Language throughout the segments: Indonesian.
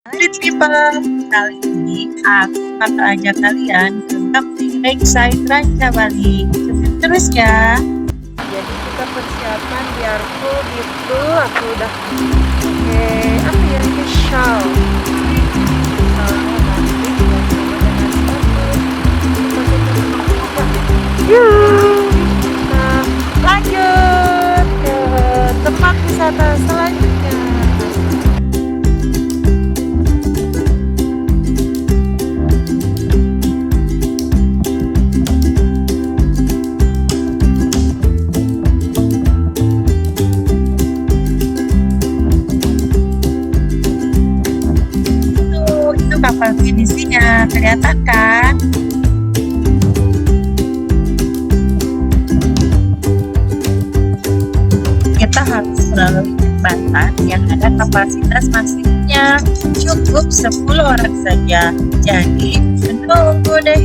Hai people, kali ini aku bakal ajak kalian ke Glamping Lakeside Rancabali. Ikutin terus ya. Jadi kita persiapan biar full gitu. Aku udah pakai apa ya, ini shawl. Nanti kita coba dengan sepatu. Yuk, kita lanjut ke tempat wisata selanjutnya. Itu kapal finishingnya, kelihatan kan? Kita harus melalui jembatan yang ada kapasitas maksimumnya cukup 10 orang saja. Jadi menunggu deh.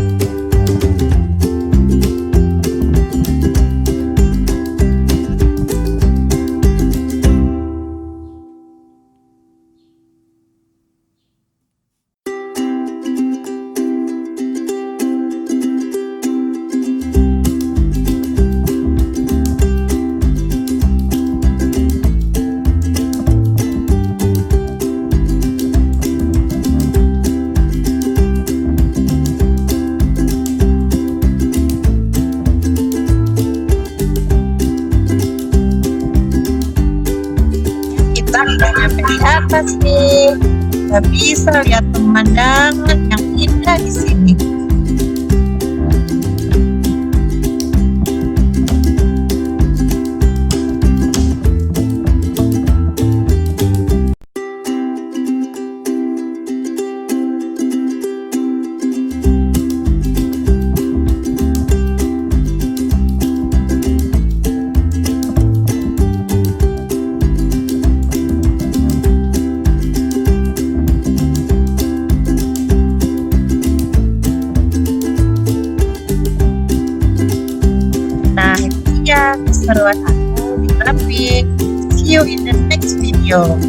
Kita udah nyampe di atas nih. Kita bisa lihat pemandangan yang indah di sini. Nah, itu dia keseruan aku di Glamping. See you in the next video.